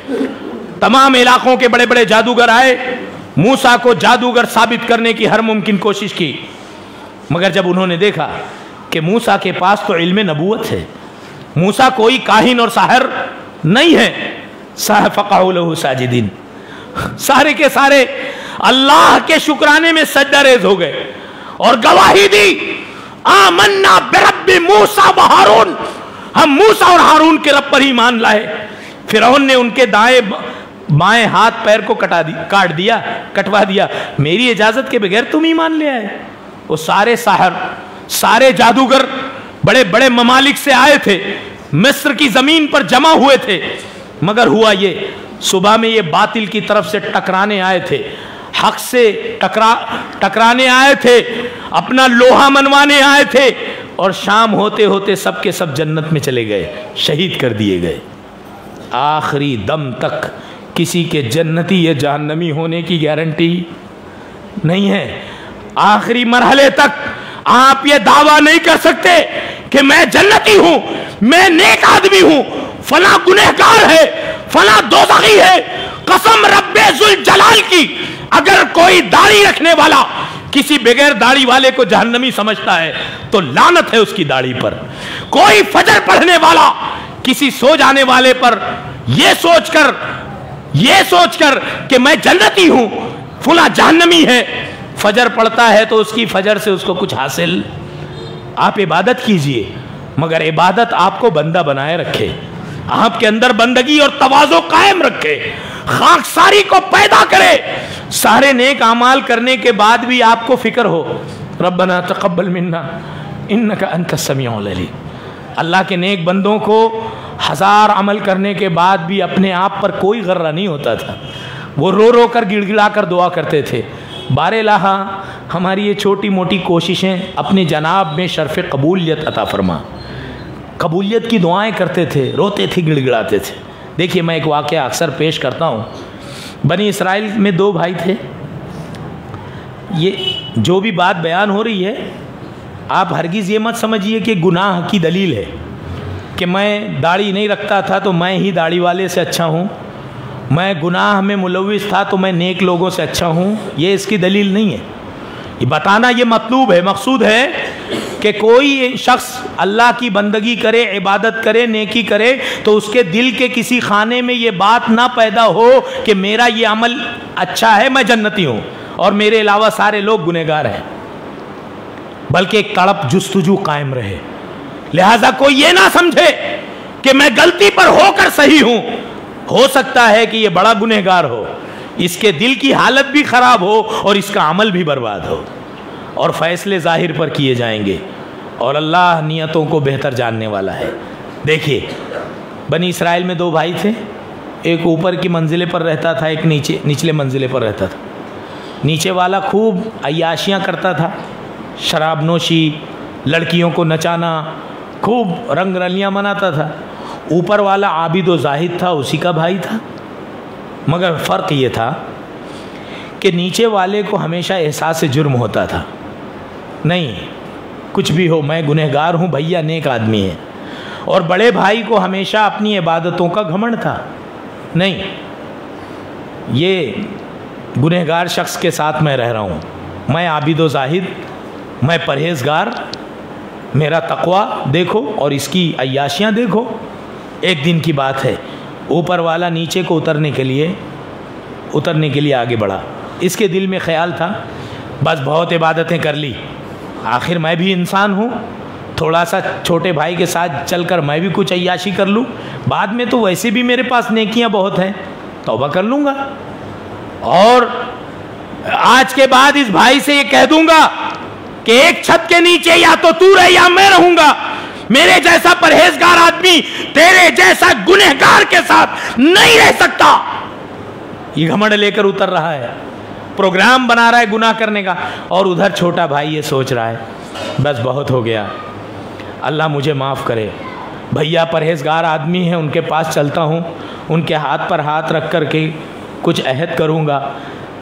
A: تمام علاقوں کے بڑے بڑے جادوگر آئے، موسیٰ کو جادوگر ثابت کرنے کی ہر ممکن کوشش کی، مگر جب انہوں نے دیکھا کہ موسیٰ کے پاس تو علم نبوت ہے، موسیٰ کوئی کاہن اور ساحر نہیں ہے، فقعوا لہ ساجدین، سارے کے سارے اللہ کے شکرانے میں سجدہ ریز ہو گئے اور گواہی دی آمنا برب موسیٰ و ہارون، ہم موسیٰ اور ہارون کے رب پر ایمان لائے. فرعون نے ان کے دائیں بائیں ہاتھ پیر کو کٹوا دیا. میری اجازت کے بغیر تم ایمان لے آئے. وہ سارے ساحر، سارے جادوگر بڑے بڑے ممالک سے آئے تھے، مصر کی زمین پر جمع ہوئے تھے، مگر ہوا یہ صبح میں یہ باطل کی طرف سے ٹکرانے آئے تھے، حق سے ٹکرانے آئے تھے، اپنا لوہا منوانے آئے تھے، اور شام ہوتے ہوتے سب کے سب جنت میں چلے گئے، شہید کر دیے گئے. آخری دم تک کسی کے جنتی یا جہنمی ہونے کی گارنٹی نہیں ہے. آخری مرحلے تک آپ یہ دعویٰ نہیں کر سکتے کہ میں جنتی ہوں، میں نیک آدمی ہوں، فلاں گنہگار ہے، فلاں دوزخی ہے. قسم رب ذوالجلال کی، اگر کوئی داڑھی رکھنے والا کسی بغیر داڑھی والے کو جہنمی سمجھتا ہے تو لعنت ہے اس کی داڑھی پر. کوئی فجر پڑھنے والا کسی سو جانے والے پر یہ سوچ کر کہ میں جنتی ہوں، فلاں جہنمی ہے، فجر پڑھتا ہے تو اس کی فجر سے اس کو کچھ حاصل. آپ عبادت کیجئے، مگر عبادت آپ کو بندہ بنائے رکھے، آپ کے اندر بندگی اور تواضع قائم رکھے، خاکساری کو پیدا کرے. سارے نیک اعمال کرنے کے بعد بھی آپ کو فکر ہو ربنا تقبل منا انک انت السمیع العلیم. اللہ کے نیک بندوں کو ہزار عمل کرنے کے بعد بھی اپنے آپ پر کوئی غرہ نہیں ہوتا تھا. وہ رو رو کر گڑ گڑا کر دعا کرتے تھے، بار الہ ہماری یہ چھوٹی موٹی کوششیں اپنے جناب میں شرف قبولیت عطا فرما. قبولیت کی دعائیں کرتے تھے، روتے تھے، گڑ گڑاتے تھے. دیکھیے میں ایک واقعہ اکثر پیش کرتا ہوں. بنی اسرائیل میں دو بھائی تھے. یہ جو بھی بات بیان ہو رہی ہے آپ ہرگز یہ مت سمجھیے کہ گناہ کی دلیل ہے کہ میں داڑھی نہیں رکھتا تھا تو میں ہی داڑھی والے سے اچھا ہوں، میں گناہ میں ملوث تھا تو میں نیک لوگوں سے اچھا ہوں. یہ اس کی دلیل نہیں ہے. یہ بتانا یہ مطلوب ہے، مقصود ہے کہ کوئی شخص اللہ کی بندگی کرے، عبادت کرے، نیکی کرے تو اس کے دل کے کسی خانے میں یہ بات نہ پیدا ہو کہ میرا یہ عمل اچھا ہے، میں جنتی ہوں اور میرے علاوہ سارے لوگ گنہگار ہیں، بلکہ ایک تڑپ جستجو قائم رہے. لہذا کوئی یہ نہ سمجھے کہ میں غلطی پر ہو کر صحیح ہوں. ہو سکتا ہے کہ یہ بڑا گنہگار ہو، اس کے دل کی حالت بھی خراب ہو اور اس کا عمل بھی برباد ہو، اور فیصلے ظاہر پر کیے جائیں گے، اور اللہ نیتوں کو بہتر جاننے والا ہے. دیکھیے بنی اسرائیل میں دو بھائی تھے، ایک اوپر کی منزلے پر رہتا تھا، ایک نچلے منزلے پر رہتا تھا. نیچے والا خوب عیاشیاں کرتا تھا، شراب نوشی، لڑکیوں کو نچانا، خوب رنگ رلیاں مناتا تھا. اوپر والا عابد و زاہد تھا، اسی کا بھائی تھا. مگر فرق یہ تھا کہ نیچے والے کو ہمیشہ احساس جرم ہوتا تھا، نہیں کچھ بھی ہو میں گنہگار ہوں، بھیا نیک آدمی ہے. اور بڑے بھائی کو ہمیشہ اپنی عبادتوں کا گھمنڈ تھا، نہیں یہ گنہگار شخص کے ساتھ میں رہ رہا ہوں، میں عابد و زاہد، میں پرہیزگار، میرا تقوی دیکھو اور اس کی عیاشیاں دیکھو۔ ایک دن کی بات ہے، اوپر والا نیچے کو اترنے کے لیے آگے بڑھا۔ اس کے دل میں خیال تھا بس بہت عبادتیں کر لی، آخر میں بھی انسان ہوں، تھوڑا سا چھوٹے بھائی کے ساتھ چل کر میں بھی کچھ عیاشی کر لوں، بعد میں تو ویسے بھی میرے پاس نیکیاں بہت ہیں، توبہ کر لوں گا، اور آج کے بعد اس بھائی سے یہ کہہ دوں گا کہ ایک چھت کے نیچے یا تو رہے یا میں رہوں گا، میرے جیسا پرہیزگار آدمی تیرے جیسا گنہگار کے ساتھ نہیں رہ سکتا۔ یہ گھمنڈ لے کر اتر رہا ہے، پروگرام بنا رہا ہے گناہ کرنے کا، اور ادھر چھوٹا بھائی یہ سوچ رہا ہے بس بہت ہو گیا، اللہ مجھے معاف کرے، بھیا پرہیزگار آدمی ہیں، ان کے پاس چلتا ہوں، ان کے ہاتھ پر ہاتھ رکھ کر کے کچھ عہد کروں گا،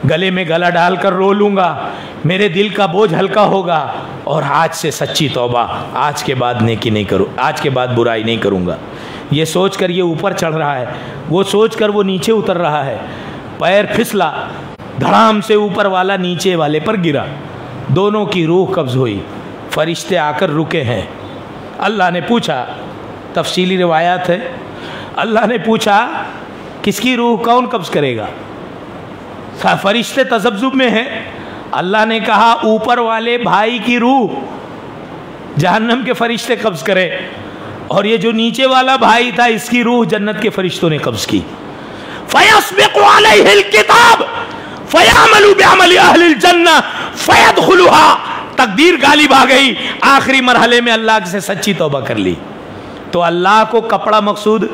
A: گلے میں گلا ڈال کر رو لوں گا، میرے دل کا بوجھ ہلکا ہوگا، اور آج سے سچی توبہ، آج کے بعد نیکی نہیں کروں، آج کے بعد برائی نہیں کروں گا۔ یہ سوچ کر یہ اوپر چڑھ رہا ہے، وہ سوچ کر وہ نیچے اتر رہا ہے، پیر پھسلا، دھڑام سے اوپر والا نیچے والے پر گرا، دونوں کی روح قبض ہوئی، فرشتے آ کر رکے ہیں۔ اللہ نے پوچھا، تفصیلی روایات ہے، اللہ نے پوچھا کس کی روح کون قبض کرے گا؟ فرشتے تذبذب میں ہیں، اللہ نے کہا اوپر والے بھائی کی روح جہنم کے فرشتے قبض کرے، اور یہ جو نیچے والا بھائی تھا اس کی روح جنت کے فرشتوں نے قبض کی۔ فَيَسْبِقُ عَلَيْهِ الْكِتَابُ فَيَعْمَلُ بِعَمَلِ أَهْلِ الْجَنَّةِ فَيَدْخُلُهَا، تقدیر غالب آ گئی، آخری مرحلے میں اللہ سے سچی توبہ کر لی۔ تو اللہ کو کپڑا مقصود،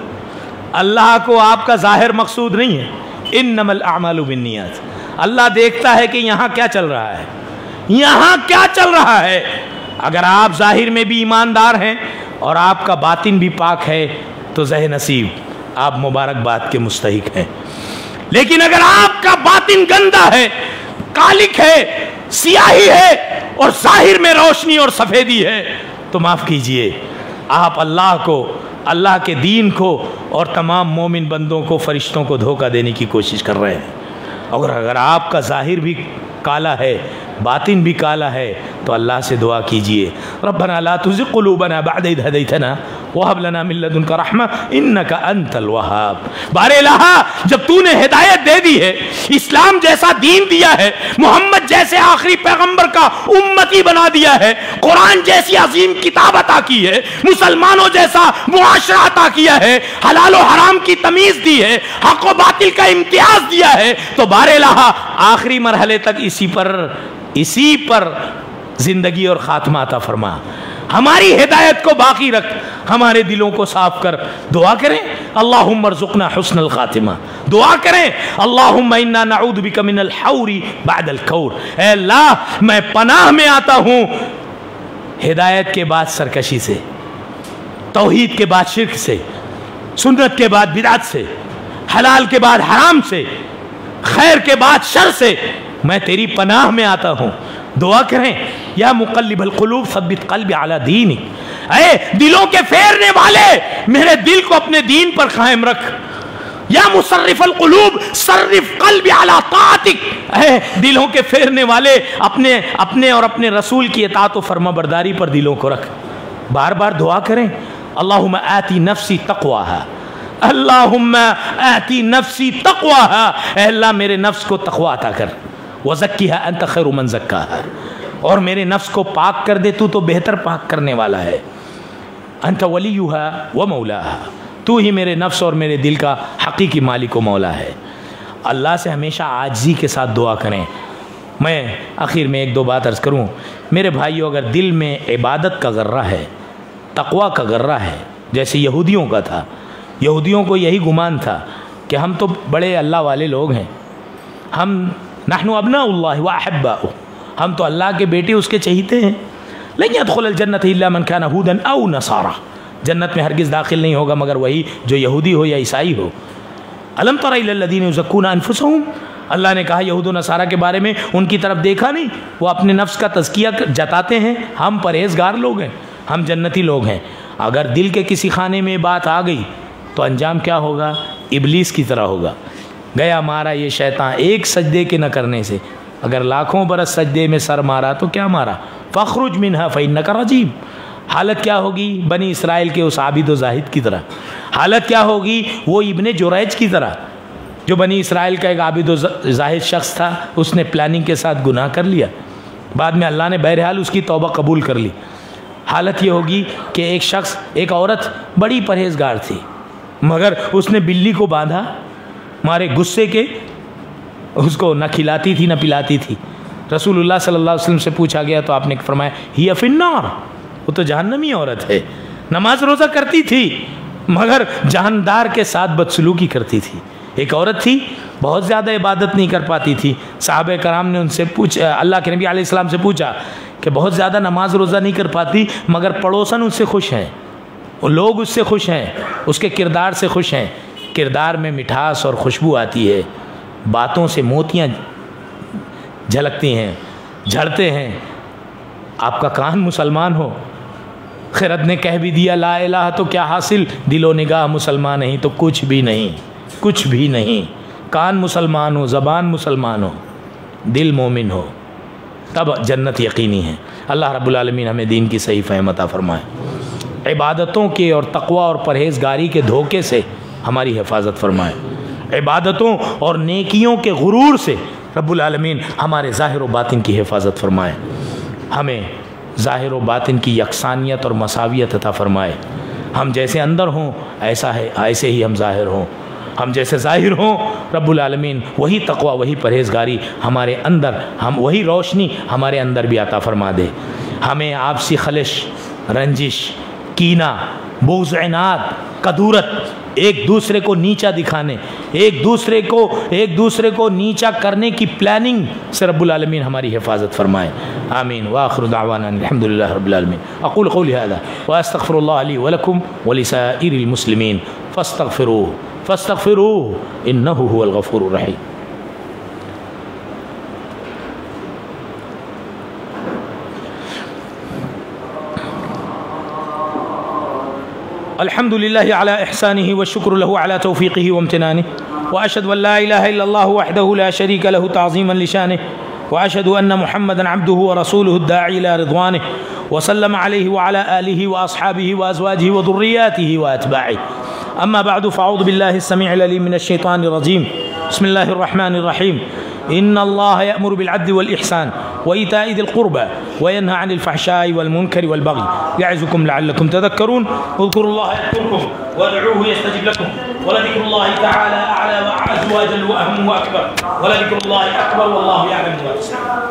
A: اللہ کو آپ کا ظاہر مقصود نہیں ہے، انما الاعمال بالنیات۔ اللہ دیکھتا ہے کہ یہاں کیا چل رہا ہے، یہاں کیا چل رہا ہے۔ اگر آپ ظاہر میں بھی ایماندار ہیں اور آپ کا باطن بھی پاک ہے تو زہ نصیب، آپ مبارکباد کے مستحق ہیں۔ لیکن اگر آپ کا باطن گندا ہے، کالک ہے، سیاہی ہے، اور ظاہر میں روشنی اور سفیدی ہے، تو معاف کیجئے، آپ اللہ کو، اللہ کے دین کو اور تمام مومن بندوں کو، فرشتوں کو دھوکہ دینے کی کوشش کر رہے ہیں۔ اور اگر آپ کا ظاہر بھی کالا ہے، باطن بھی کالا ہے، تو اللہ سے دعا کیجئے، ربنا لا تزغ قلوبنا بعد اذ ہدیتنا وہب لنا من لدنک رحمہ انک انت الوہاب۔ بار الہ، جب تو نے ہدایت دے دی ہے، اسلام جیسا دین دیا ہے، محمد جیسے آخری پیغمبر کا امتی بنا دیا ہے، قرآن جیسی عظیم کتاب عطا کی ہے، مسلمانوں جیسا معاشرہ عطا کیا ہے، حلال و حرام کی تمیز دی ہے، حق و باطل کا امتیاز دیا ہے، تو بار الہ آخری مرحلے تک اسی پر زندگی اور خاتمہ عطا فرما، ہماری ہدایت کو باقی رکھ، ہمارے دلوں کو صاف کر۔ دعا کریں اللہم ارزقنا حسن الخاتمہ، دعا کریں اللہم انا نعوذ بک من الحور بعد الکور، اے اللہ میں پناہ میں آتا ہوں ہدایت کے بعد سرکشی سے، توحید کے بعد شرک سے، سنت کے بعد بدعت سے، حلال کے بعد حرام سے، خیر کے بعد شر سے، میں تیری پناہ میں آتا ہوں۔ دعا کریں یا مقلب القلوب ثبت قلبی علی دینک، اے دلوں کے پھیرنے والے میرے دل کو اپنے دین پر قائم رکھ، یا مصرف القلوب صرف قلبی علی طاعتک، اے دلوں کے پھیرنے والے اپنے اور اپنے رسول کی اطاعت و فرما برداری پر دلوں کو رکھ۔ بار بار دعا کریں اللہم آتی نفسی تقواہا، اللہم آتی نفسی تقواہا، اے اللہ میرے نفس کو تقوی عطا کر، وَزَكِّهَا أَنْتَ خَيْرُ مَنْ زَكَّاهَا، اور میرے نفس کو پاک کر دے، تو بہتر پاک کرنے والا ہے، أَنْتَ وَلِيُّهَا وَمَوْلَاهَا، تو ہی میرے نفس اور میرے دل کا حقیقی مالک و مولا ہے۔ اللہ سے ہمیشہ عاجزی کے ساتھ دعا کریں۔ میں آخر میں ایک دو بات عرض کروں، میرے بھائیو، اگر دل میں عبادت کا غرہ ہے، تقوی کا غرہ ہے، جیسے یہودیوں کا تھا، یہودیوں کو یہی گمان تھا کہ ہم تو بڑے اللہ والے لوگ ہیں، ہم نحن ابناء اللہ واحباؤہ، ہم تو اللہ کے بیٹے اس کے چہیتے ہیں، لن يدخل الجنت الا من كان هودا او نصارى، جنت میں ہرگز داخل نہیں ہوگا مگر وہی جو یہودی ہو یا عیسائی ہو۔ الم تر الی الذین یزکون انفسهم، اللہ نے کہا یہود و نصارہ کے بارے میں، ان کی طرف دیکھا نہیں، وہ اپنے نفس کا تزکیہ جتاتے ہیں، ہم پرہیزگار لوگ ہیں، ہم جنتی لوگ ہیں۔ اگر دل کے کسی خانے میں بات آ گئی تو انجام کیا ہوگا؟ ابلیس کی طرح ہوگا۔ گیا مارا یہ شیطان ایک سجدے کے نہ کرنے سے، اگر لاکھوں برس سجدے میں سر مارا تو کیا مارا؟ فاخرج منہا فإنک رجیم۔ حالت کیا ہوگی بنی اسرائیل کے اس عابد و زاہد کی طرح، حالت کیا ہوگی وہ ابن جریج کی طرح، جو بنی اسرائیل کا ایک عابد و زاہد شخص تھا، اس نے پلاننگ کے ساتھ گناہ کر لیا، بعد میں اللہ نے بہرحال اس کی توبہ قبول کر لی۔ حالت یہ ہوگی کہ ایک شخص، ایک عورت بڑی پرہیزگار تھی، مگر اس نے بلی کو باندھا، مارے غصے کے اس کو نہ کھلاتی تھی نہ پلاتی تھی۔ رسول اللہ صلی اللہ علیہ وسلم سے پوچھا گیا تو آپ نے فرمایا ہی فی النار، وہ تو جہنمی عورت ہے، نماز روزہ کرتی تھی مگر جاندار کے ساتھ بدسلوکی کرتی تھی۔ ایک عورت تھی بہت زیادہ عبادت نہیں کر پاتی تھی، صحابہ کرام نے ان سے پوچھا، اللہ کے نبی علیہ السلام سے پوچھا کہ بہت زیادہ نماز روزہ نہیں کر پاتی مگر پڑوسن اس سے خوش ہیں، وہ لوگ اس سے خوش ہیں، اس کے کردار سے خوش ہیں۔ کردار میں مٹھاس اور خوشبو آتی ہے، باتوں سے موتیاں جھلکتی ہیں، جھڑتے ہیں۔ آپ کا کان مسلمان ہو، خرد نے کہہ بھی دیا لا الہ تو کیا حاصل، دل و نگاہ مسلمان نہیں تو کچھ بھی نہیں، کچھ بھی نہیں۔ کان مسلمان ہو، زبان مسلمان ہو، دل مومن ہو، تب جنت یقینی ہے۔ اللہ رب العالمین ہمیں دین کی صحیح فہم عطا فرمائے، عبادتوں کے اور تقوی اور پرہیزگاری کے دھوکے سے ہماری حفاظت فرمائے، عبادتوں اور نیکیوں کے غرور سے رب العالمین ہمارے ظاہر و باطن کی حفاظت فرمائے، ہمیں ظاہر و باطن کی یکسانیت اور مساویت عطا فرمائے۔ ہم جیسے اندر ہوں ایسے ہی ہم ظاہر ہوں، ہم جیسے ظاہر ہوں رب العالمین وہی تقوی وہی پرہیزگاری ہمارے اندر، ہم وہی روشنی ہمارے اندر بھی عطا فرما دے۔ ہمیں آپسی خلش، رنجش، کینہ، بغض، عناد، کدورت، ایک دوسرے کو نیچا دکھانے، ایک دوسرے کو نیچا کرنے کی پلاننگ سے رب العالمین ہماری حفاظت فرمائے۔ آمین وآخر دعوانا الحمدللہ رب العالمین۔ اقول قولی هذا واستغفر الله لي ولكم ولسائر المسلمين فاستغفروه انه هو الغفور الرحیم۔ الحمد لله على إحسانه والشكر له على توفيقه وامتنانه، وأشهد أن لا إله إلا الله وحده لا شريك له تعظيما لشانه، وأشهد أن محمدا عبده ورسوله الداعي إلى رضوانه، وسلم عليه وعلى آله وأصحابه وأزواجه وذرياته وأتباعه. أما بعد فأعوذ بالله السميع العليم من الشيطان الرجيم. بسم الله الرحمن الرحيم. إن الله يأمر بالعدل والإحسان وإيتاء ذي القربى وينهى عن الفحشاء والمنكر والبغي يعظكم لعلكم تذكرون. اذكروا الله يذكركم وادعوه يستجب لكم ولذكر الله تعالى أعلى وأعز وأجل وأهم وأكبر ولذكر الله أكبر والله يعلم ما تصنعون.